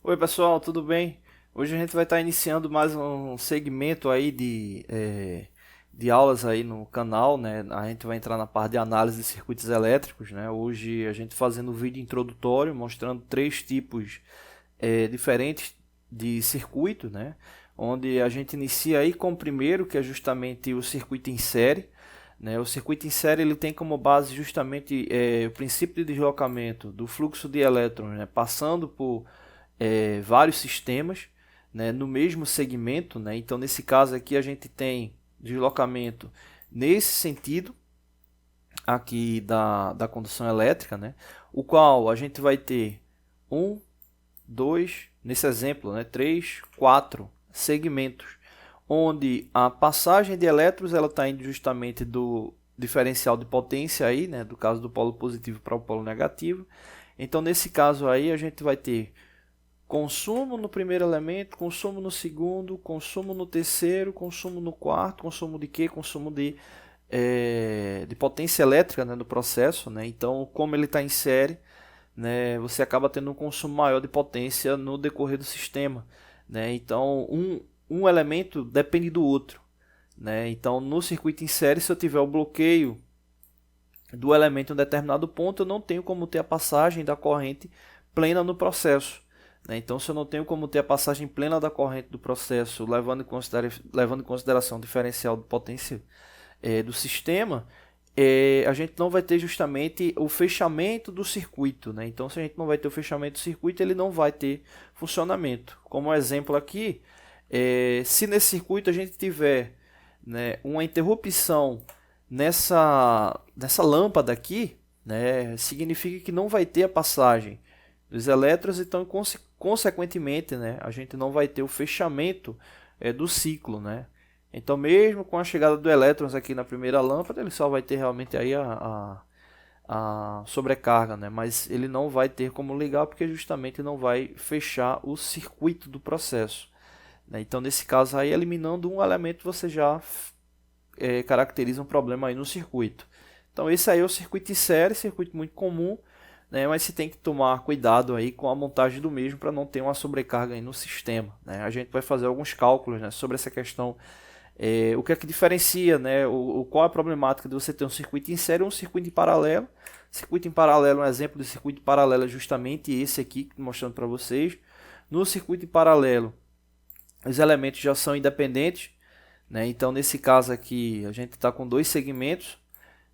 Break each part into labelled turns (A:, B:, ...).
A: Oi pessoal, tudo bem? Hoje a gente vai estar iniciando mais um segmento aí de aulas aí no canal, né? A gente vai entrar na parte de análise de circuitos elétricos, né? Hoje a gente fazendo um vídeo introdutório mostrando três tipos diferentes de circuito, né? Onde a gente inicia aí com o primeiro, que é justamente o circuito em série, né? O circuito em série ele tem como base justamente o princípio de deslocamento do fluxo de elétrons, né? Passando por vários sistemas, né, no mesmo segmento, né? Então nesse caso aqui a gente tem deslocamento nesse sentido aqui da condução elétrica, né? O qual a gente vai ter um, dois, nesse exemplo, né, três, quatro segmentos, onde a passagem de elétrons ela está indo justamente do diferencial de potência aí, né, do caso do polo positivo para o polo negativo. Então nesse caso aí a gente vai ter consumo no primeiro elemento, consumo no segundo, consumo no terceiro, consumo no quarto, consumo de quê? Consumo de potência elétrica, né, no processo, né? Então, como ele está em série, né, você acaba tendo um consumo maior de potência no decorrer do sistema, né? Então, um elemento depende do outro, né? Então, no circuito em série, se eu tiver o bloqueio do elemento em um determinado ponto, eu não tenho como ter a passagem da corrente plena no processo, né? Então, se eu não tenho como ter a passagem plena da corrente do processo, levando em consideração o diferencial de potência do sistema, a gente não vai ter justamente o fechamento do circuito, né? Então, se a gente não vai ter o fechamento do circuito, ele não vai ter funcionamento. Como exemplo aqui, se nesse circuito a gente tiver, né, uma interrupção nessa lâmpada aqui, né, significa que não vai ter a passagem dos elétrons, então consequentemente, né, a gente não vai ter o fechamento do ciclo, né? Então mesmo com a chegada do elétrons aqui na primeira lâmpada, ele só vai ter realmente aí a sobrecarga, né? Mas ele não vai ter como ligar porque justamente não vai fechar o circuito do processo, né? Então nesse caso aí, eliminando um elemento, você já caracteriza um problema aí no circuito. Então esse aí é o circuito em série, circuito muito comum, né? Mas você tem que tomar cuidado aí com a montagem do mesmo para não ter uma sobrecarga aí no sistema, né? A gente vai fazer alguns cálculos, né, sobre essa questão. O que é que diferencia, né? Qual é a problemática de você ter um circuito em série ou um circuito em paralelo? Circuito em paralelo, um exemplo de circuito em paralelo é justamente esse aqui, mostrando para vocês. No circuito em paralelo, os elementos já são independentes, né? Então, nesse caso aqui, a gente está com dois segmentos,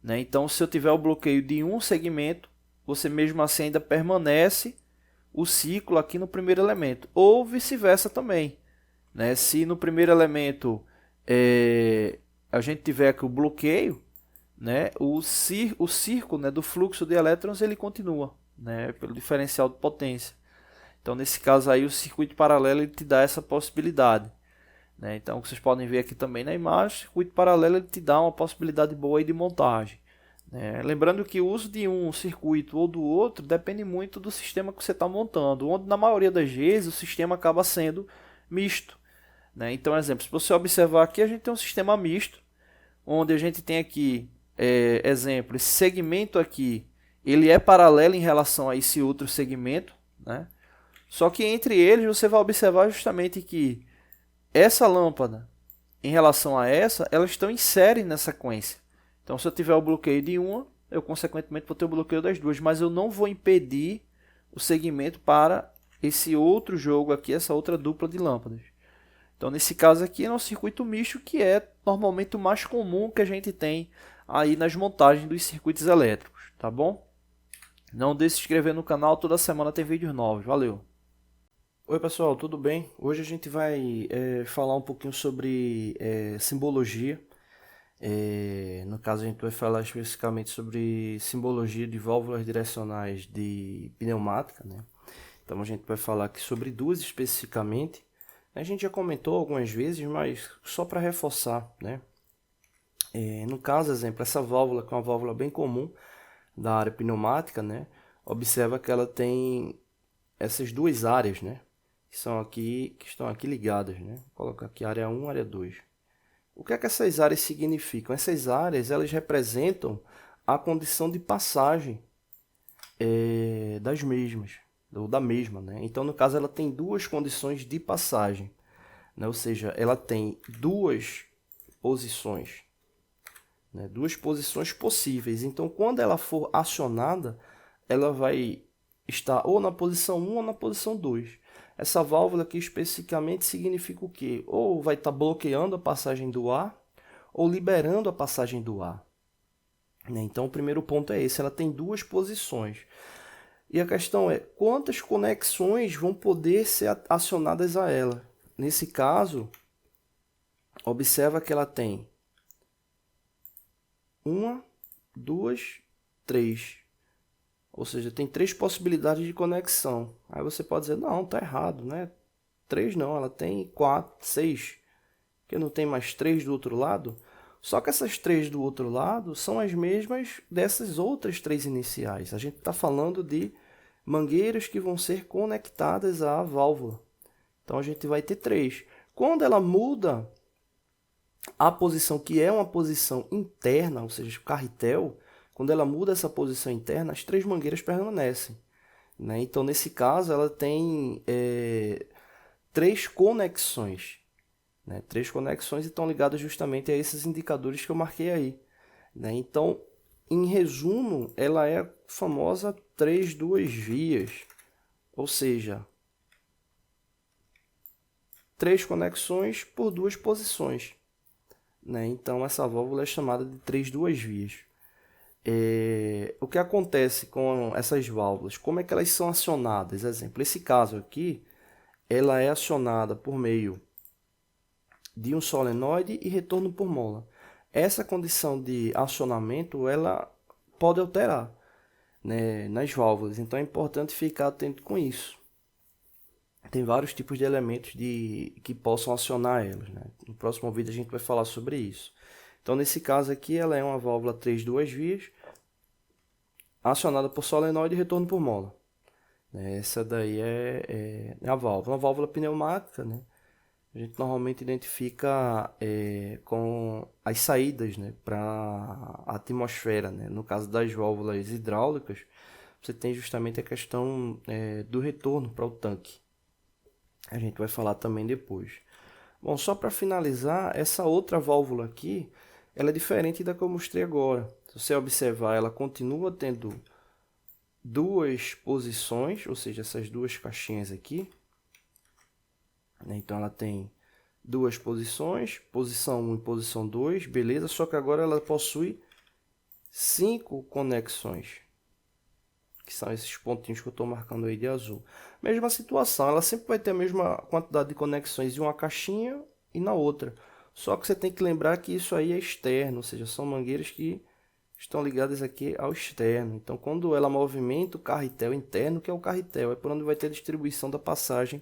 A: né? Então, se eu tiver o bloqueio de um segmento, você mesmo assim ainda permanece o ciclo aqui no primeiro elemento, ou vice-versa também, né? Se no primeiro elemento a gente tiver aqui o bloqueio, né? O círculo, né, do fluxo de elétrons ele continua, né, pelo diferencial de potência. Então, nesse caso aí, o circuito paralelo ele te dá essa possibilidade, né? Então, vocês podem ver aqui também na imagem, o circuito paralelo ele te dá uma possibilidade boa aí de montagem, né? Lembrando que o uso de um circuito ou do outro depende muito do sistema que você está montando, onde na maioria das vezes o sistema acaba sendo misto, né? Então, exemplo, se você observar aqui, a gente tem um sistema misto, onde a gente tem aqui, exemplo, esse segmento aqui, ele é paralelo em relação a esse outro segmento, né? Só que entre eles você vai observar justamente que essa lâmpada, em relação a essa, elas estão em série na sequência. Então, se eu tiver o bloqueio de uma, eu consequentemente vou ter o bloqueio das duas, mas eu não vou impedir o segmento para esse outro jogo aqui, essa outra dupla de lâmpadas. Então, nesse caso aqui, é um circuito misto, que é normalmente o mais comum que a gente tem aí nas montagens dos circuitos elétricos, tá bom? Não deixe de se inscrever no canal, toda semana tem vídeos novos. Valeu! Oi pessoal, tudo bem? Hoje a gente vai falar um pouquinho sobre simbologia. No caso, a gente vai falar especificamente sobre simbologia de válvulas direcionais de pneumática, né? Então a gente vai falar aqui sobre duas especificamente. A gente já comentou algumas vezes, mas só para reforçar, né? No caso, exemplo, essa válvula, que é uma válvula bem comum da área pneumática, né? Observa que ela tem essas duas áreas, né? Que estão aqui ligadas, né? Vou colocar aqui área 1, área 2. O que é que essas áreas significam? Essas áreas, elas representam a condição de passagem das mesmas,
B: ou da mesma, né? Então, no caso, ela tem duas condições de passagem, né? Ou seja, ela tem duas posições, né? Duas posições possíveis. Então, quando ela for acionada, ela vai estar ou na posição 1 ou na posição 2. Essa válvula aqui especificamente significa o quê? Ou vai estar bloqueando a passagem do ar, ou liberando a passagem do ar. Então, o primeiro ponto é esse, ela tem duas posições. E a questão é, quantas conexões vão poder ser acionadas a ela? Nesse caso, observa que ela tem uma, duas, três. Ou seja, tem três possibilidades de conexão. Aí você pode dizer, não, tá errado, né? Três não, ela tem quatro, seis. Porque não tem mais três do outro lado. Só que essas três do outro lado são as mesmas dessas outras três iniciais. A gente está falando de mangueiras que vão ser conectadas à válvula. Então a gente vai ter três. Quando ela muda a posição, que é uma posição interna, ou seja, o carretel, quando ela muda essa posição interna, as três mangueiras permanecem, né? Então, nesse caso, ela tem três conexões, né? Três conexões estão ligadas justamente a esses indicadores que eu marquei aí, né? Então, em resumo, ela é a famosa 3-2 vias, ou seja, três conexões por duas posições, né? Então, essa válvula é chamada de 3-2 vias. O que acontece com essas válvulas? Como é que elas são acionadas? Exemplo, esse caso aqui, ela é acionada por meio de um solenoide e retorno por mola. Essa condição de acionamento, ela pode alterar, né, nas válvulas, então é importante ficar atento com isso. Tem vários tipos de elementos que possam acionar elas, né? No próximo vídeo a gente vai falar sobre isso. Então, nesse caso aqui, ela é uma válvula 3-2 vias, acionada por solenoide e retorno por mola. Essa daí é a válvula. Uma válvula pneumática, né? A gente normalmente identifica com as saídas, né, para a atmosfera, né? No caso das válvulas hidráulicas, você tem justamente a questão do retorno para o tanque. A gente vai falar também depois. Bom, só para finalizar, essa outra válvula aqui, ela é diferente da que eu mostrei agora. Se você observar, ela continua tendo duas posições, ou seja, essas duas caixinhas aqui. Então ela tem duas posições, posição 1 e posição 2, beleza? Só que agora ela possui 5 conexões, que são esses pontinhos que eu estou marcando aí de azul. Mesma situação, ela sempre vai ter a mesma quantidade de conexões em uma caixinha e na outra. Só que você tem que lembrar que isso aí é externo, ou seja, são mangueiras que estão ligadas aqui ao externo. Então, quando ela movimenta o carretel interno, que é o carretel, é por onde vai ter a distribuição da passagem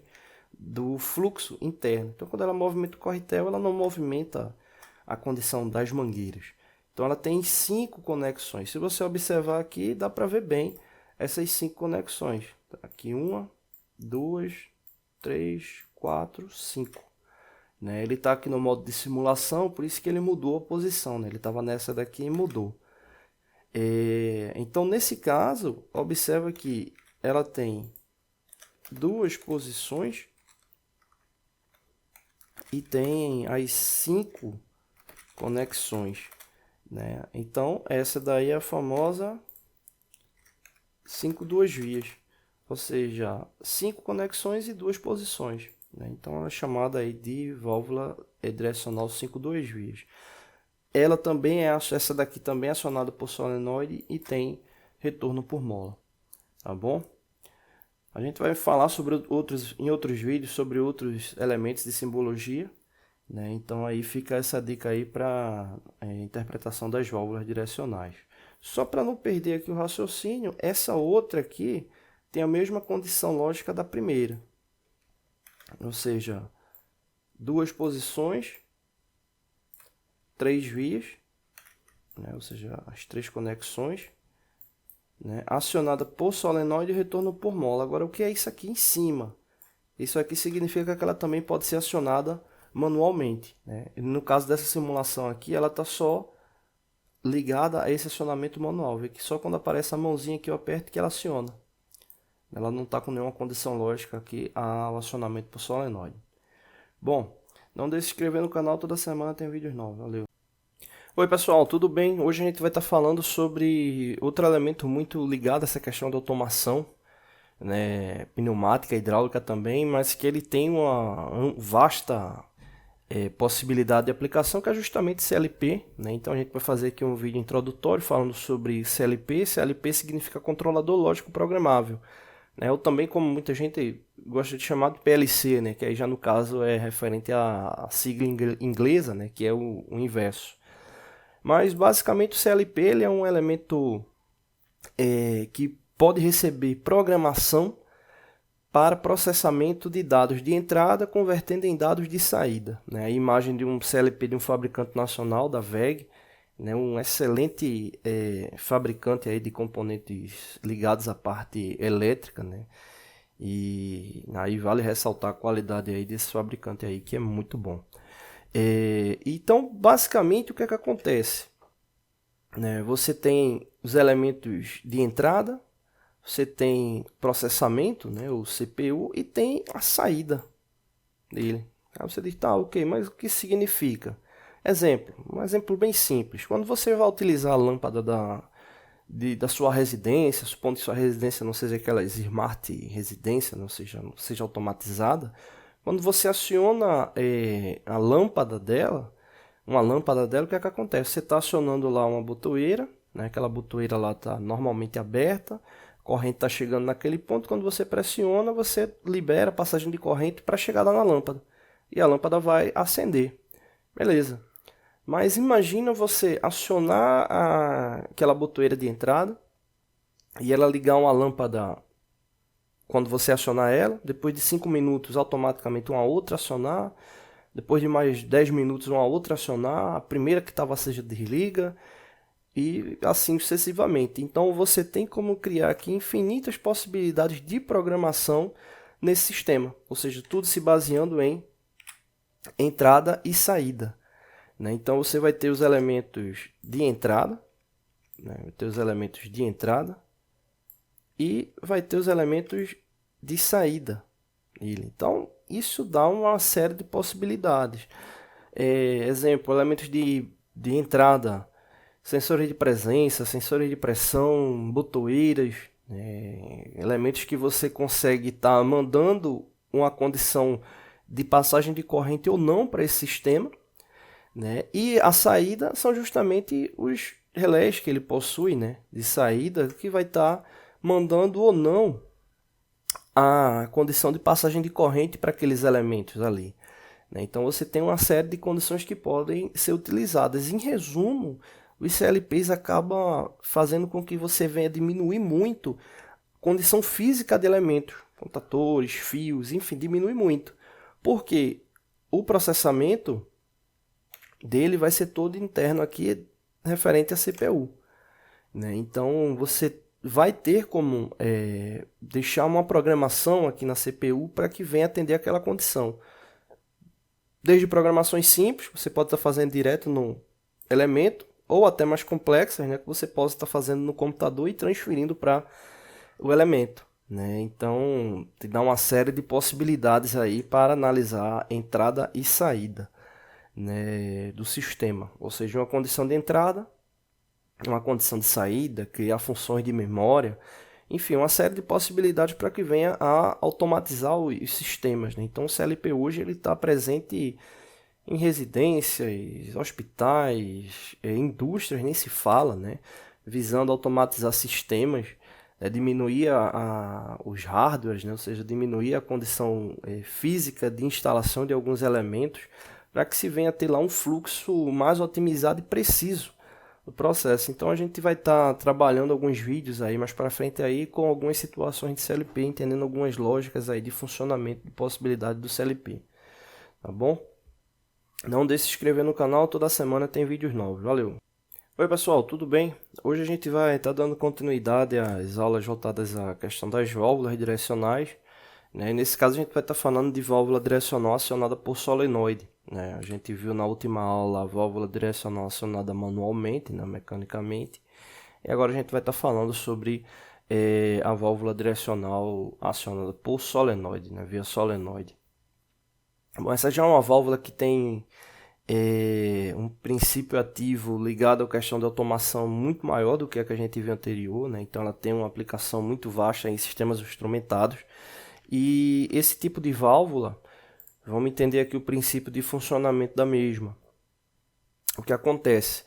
B: do fluxo interno. Então, quando ela movimenta o carretel, ela não movimenta a condição das mangueiras. Então, ela tem 5 conexões. Se você observar aqui, dá para ver bem essas 5 conexões. Aqui 1, 2, 3, 4, 5. Né? Ele está aqui no modo de simulação, por isso que ele mudou a posição. Né? Ele estava nessa daqui e mudou. Então, nesse caso, observa que ela tem duas posições e tem as 5 conexões, né? Então, essa daí é a famosa 5-2 vias, ou seja, 5 conexões e 2 posições, né? Então, ela é chamada aí de válvula direcional 5-2 vias. Ela também essa daqui também é acionada por solenoide e tem retorno por mola, tá bom? A gente vai falar em outros vídeos sobre outros elementos de simbologia, né? Então aí fica essa dica aí para interpretação das válvulas direcionais. Só para não perder aqui o raciocínio, essa outra aqui tem a mesma condição lógica da primeira. Ou seja, duas posições, 3 vias, né? Ou seja, as 3 conexões, né? Acionada por solenoide e retorno por mola. Agora, o que é isso aqui em cima? Isso aqui significa que ela também pode ser acionada manualmente, né? No caso dessa simulação aqui, ela está só ligada a esse acionamento manual. Vê que só quando aparece a mãozinha que eu aperto que ela aciona, ela não está com nenhuma condição lógica aqui ao acionamento por solenoide. Bom, não deixe de se inscrever no canal, toda semana tem vídeos novos. Valeu! Oi pessoal, tudo bem? Hoje a gente vai estar falando sobre outro elemento muito ligado a essa questão de automação, né, pneumática, hidráulica também, mas que ele tem uma vasta possibilidade de aplicação, que é justamente CLP, né? Então a gente vai fazer aqui um vídeo introdutório falando sobre CLP. CLP significa controlador lógico programável, né? Ou também, como muita gente gosta de chamar de PLC, né? Que aí já no caso é referente à sigla inglesa, né? Que é o inverso. Mas basicamente o CLP ele é um elemento que pode receber programação para processamento de dados de entrada, convertendo em dados de saída, né? A imagem de um CLP de um fabricante nacional, da WEG, né? Um excelente fabricante aí de componentes ligados à parte elétrica, né? E aí vale ressaltar a qualidade aí desse fabricante aí, que é muito bom. Então, basicamente, o que é que acontece? Né? Você tem os elementos de entrada, você tem processamento, né, o CPU, e tem a saída dele. Aí você diz, tá, ok, mas o que significa? Um exemplo bem simples. Quando você vai utilizar a lâmpada da sua residência, supondo que sua residência não seja aquela smart residência, não seja automatizada, quando você aciona a lâmpada dela, o que é que acontece? Você está acionando lá uma botoeira, né, aquela botoeira lá está normalmente aberta, a corrente está chegando naquele ponto, quando você pressiona, você libera a passagem de corrente para chegar lá na lâmpada. E a lâmpada vai acender. Beleza. Mas imagina você acionar aquela botoeira de entrada e ela ligar uma lâmpada quando você acionar ela. Depois de 5 minutos, automaticamente uma outra acionar. Depois de mais 10 minutos, uma outra acionar. A primeira que estava acesa desliga. E assim sucessivamente. Então você tem como criar aqui infinitas possibilidades de programação nesse sistema, ou seja, tudo se baseando em entrada e saída, né? Então você vai ter os elementos de entrada, né? Vai ter os elementos de entrada e vai ter os elementos de saída. Então isso dá uma série de possibilidades. Exemplo, elementos de entrada: sensores de presença, sensores de pressão, botoeiras, elementos que você consegue estar mandando uma condição de passagem de corrente ou não para esse sistema, né? E a saída são justamente os relés que ele possui, né, de saída, que vai estar mandando ou não a condição de passagem de corrente para aqueles elementos ali, né? Então você tem uma série de condições que podem ser utilizadas. Em resumo, os CLPs acabam fazendo com que você venha diminuir muito a condição física de elementos, contatores, fios, enfim, diminui muito. Porque o processamento dele vai ser todo interno aqui, referente à CPU, né? Então você vai ter como deixar uma programação aqui na CPU para que venha atender aquela condição. Desde programações simples, você pode estar fazendo direto no elemento, ou até mais complexas, né, que você possa estar fazendo no computador e transferindo para o elemento, né? Então, te dá uma série de possibilidades aí para analisar entrada e saída, né, do sistema. Ou seja, uma condição de entrada, uma condição de saída, criar funções de memória, enfim, uma série de possibilidades para que venha a automatizar os sistemas, né? Então, o CLP hoje ele está presente em residências, hospitais, indústrias, nem se fala, né? Visando automatizar sistemas, diminuir os hardwares, né? Ou seja, diminuir a condição física de instalação de alguns elementos, para que se venha a ter lá um fluxo mais otimizado e preciso do processo. Então a gente vai estar trabalhando alguns vídeos aí mais para frente aí com algumas situações de CLP, entendendo algumas lógicas aí de funcionamento, de possibilidade do CLP, tá bom? Não deixe de se inscrever no canal, toda semana tem vídeos novos. Valeu! Oi pessoal, tudo bem? Hoje a gente vai estar dando continuidade às aulas voltadas à questão das válvulas direcionais, né? Nesse caso a gente vai estar falando de válvula direcional acionada por solenoide, né? A gente viu na última aula a válvula direcional acionada manualmente, né? Mecanicamente. E agora a gente vai estar falando sobre é a válvula direcional acionada por solenoide, né, via solenoide. Bom, essa já é uma válvula que tem um princípio ativo ligado à questão de automação muito maior do que a gente viu anterior, né? Então ela tem uma aplicação muito vasta em sistemas instrumentados. E esse tipo de válvula, vamos entender aqui o princípio de funcionamento da mesma. O que acontece?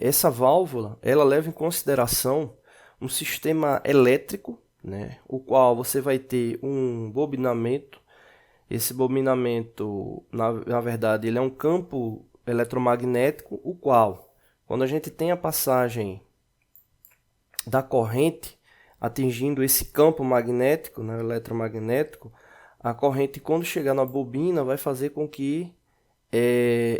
B: Essa válvula, ela leva em consideração um sistema elétrico, né? O qual você vai ter um bobinamento. Esse bobinamento, na verdade, ele é um campo eletromagnético, o qual, quando a gente tem a passagem da corrente atingindo esse campo magnético, né, eletromagnético, a corrente, quando chegar na bobina, vai fazer com que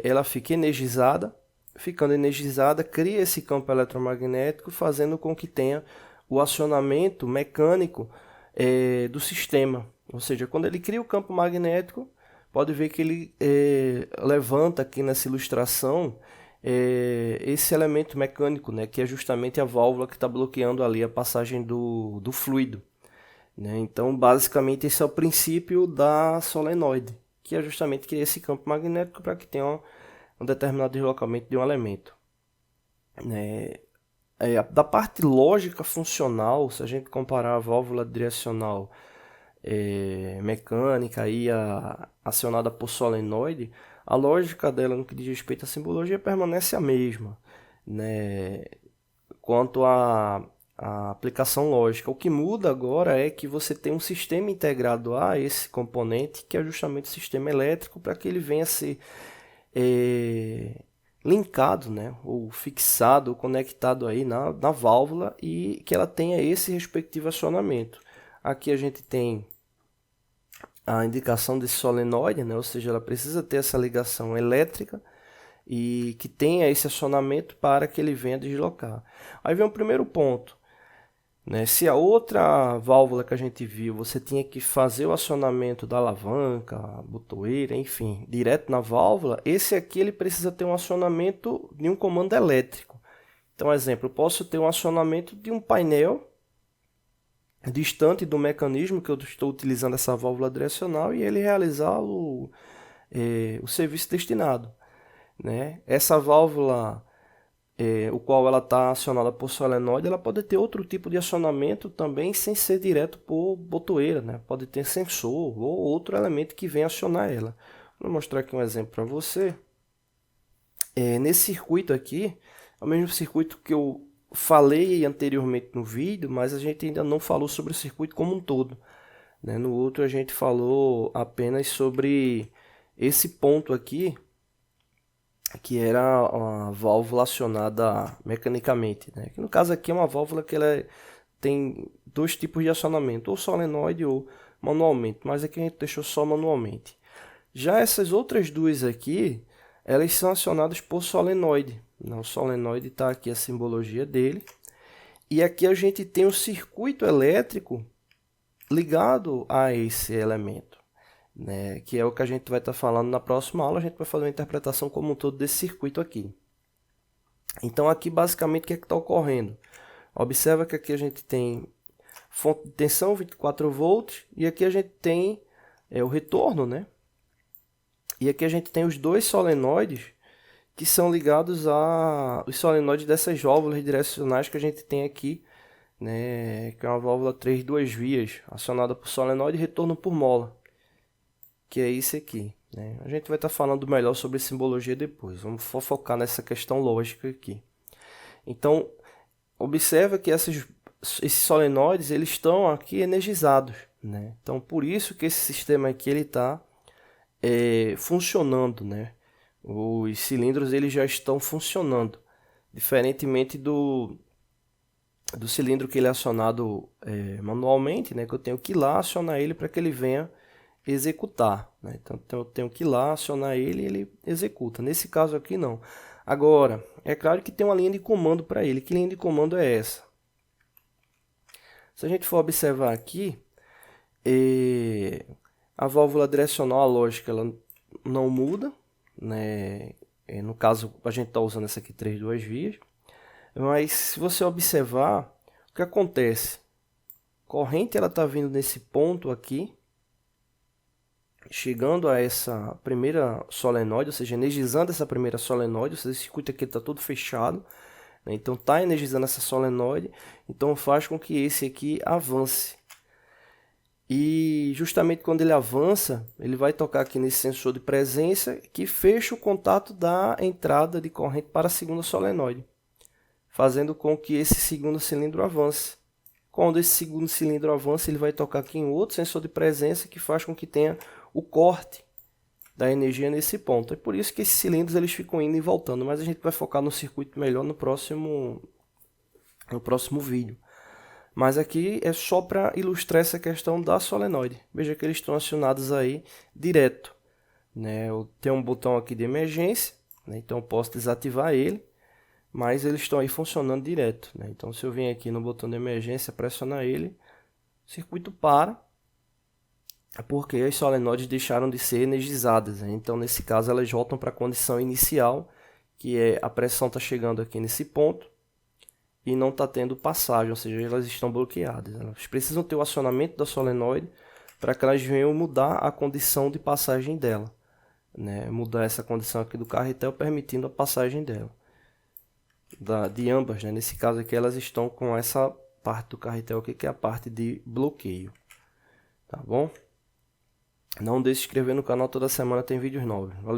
B: ela fique energizada. Ficando energizada, cria esse campo eletromagnético, fazendo com que tenha o acionamento mecânico do sistema. Ou seja, quando ele cria o campo magnético, pode ver que ele levanta aqui nessa ilustração esse elemento mecânico, né, que é justamente a válvula que está bloqueando ali a passagem do fluido. Né? Então, basicamente, esse é o princípio da solenoide, que é justamente criar esse campo magnético para que tenha um determinado deslocamento de um elemento. Da parte lógica funcional, se a gente comparar a válvula direcional mecânica aí acionada por solenoide, a lógica dela no que diz respeito à simbologia permanece a mesma, né? Quanto à aplicação lógica, o que muda agora é que você tem um sistema integrado a esse componente, que é justamente o sistema elétrico, para que ele venha a ser linkado, né? Ou fixado, ou conectado aí na válvula, e que ela tenha esse respectivo acionamento. Aqui a gente tem a indicação desse solenoide, né? Ou seja, ela precisa ter essa ligação elétrica e que tenha esse acionamento para que ele venha deslocar. Aí vem o primeiro ponto, né? Se a outra válvula que a gente viu, você tinha que fazer o acionamento da alavanca, botoeira, enfim, direto na válvula, esse aqui ele precisa ter um acionamento de um comando elétrico. Então, exemplo, eu posso ter um acionamento de um painel distante do mecanismo que eu estou utilizando essa válvula direcional e ele realizar o serviço destinado. Né? Essa válvula, o qual ela está acionada por solenoide, ela pode ter outro tipo de acionamento também sem ser direto por botoeira. Né? Pode ter sensor ou outro elemento que venha acionar ela. Vou mostrar aqui um exemplo para você. Nesse circuito aqui, é o mesmo circuito que eu falei anteriormente no vídeo, mas a gente ainda não falou sobre o circuito como um todo. Né? No outro a gente falou apenas sobre esse ponto aqui, que era uma válvula acionada mecanicamente. Né? Que no caso aqui é uma válvula que ela tem dois tipos de acionamento, ou solenoide ou manualmente, mas aqui a gente deixou só manualmente. Já essas outras duas aqui, elas são acionadas por solenoide. O solenoide está aqui a simbologia dele. E aqui a gente tem um circuito elétrico ligado a esse elemento, né? Que é o que a gente vai estar falando na próxima aula. A gente vai fazer uma interpretação como um todo desse circuito aqui. Então aqui basicamente o que é que está ocorrendo? Observa que aqui a gente tem fonte de tensão 24 volts e aqui a gente tem o retorno, né? E aqui a gente tem os dois solenoides que são ligados aos solenoides dessas válvulas direcionais que a gente tem aqui, né? Que é uma válvula 3 duas vias, acionada por solenoide e retorno por mola, que é isso aqui. Né? A gente vai estar falando melhor sobre simbologia depois, vamos focar nessa questão lógica aqui. Então, observa que esses solenoides eles estão aqui energizados. Né? Então, por isso que esse sistema aqui ele está funcionando, né? Os cilindros eles já estão funcionando, diferentemente do cilindro que ele é acionado manualmente, né? Que eu tenho que ir lá acionar ele para que ele venha executar. Né? Então eu tenho que ir lá acionar ele e ele executa. Nesse caso aqui não. Agora, é claro que tem uma linha de comando para ele. Que linha de comando é essa? Se a gente for observar aqui, a válvula direcional, a lógica, ela não muda, né? No caso, a gente está usando essa aqui 3 duas vias. Mas se você observar, O que acontece? Corrente ela está vindo nesse ponto aqui, chegando a essa primeira solenoide, ou seja, energizando essa primeira solenoide, ou seja, esse circuito aqui está todo fechado, né? Então está energizando essa solenoide, então faz com que esse aqui avance. E justamente quando ele avança, ele vai tocar aqui nesse sensor de presença que fecha o contato da entrada de corrente para a segunda solenoide, fazendo com que esse segundo cilindro avance. Quando esse segundo cilindro avança, ele vai tocar aqui em outro sensor de presença que faz com que tenha o corte da energia nesse ponto. É por isso que esses cilindros eles ficam indo e voltando, mas a gente vai focar no circuito melhor no próximo vídeo. Mas aqui é só para ilustrar essa questão da solenoide. Veja que eles estão acionados aí direto, né? Eu tenho um botão aqui de emergência, né? Então eu posso desativar ele, mas eles estão aí funcionando direto, né? Então se eu vim aqui no botão de emergência, pressionar ele, o circuito para, porque as solenoides deixaram de ser energizadas, né? Então nesse caso elas voltam para a condição inicial, que é a pressão está chegando aqui nesse ponto, e não está tendo passagem, ou seja, elas estão bloqueadas. Elas precisam ter o acionamento da solenoide para que elas venham mudar a condição de passagem dela, né? Mudar essa condição aqui do carretel, permitindo a passagem dela, de ambas, né? Nesse caso aqui elas estão com essa parte do carretel aqui, que é a parte de bloqueio, tá bom? Não deixe de se inscrever no canal, toda semana tem vídeos novos. Valeu!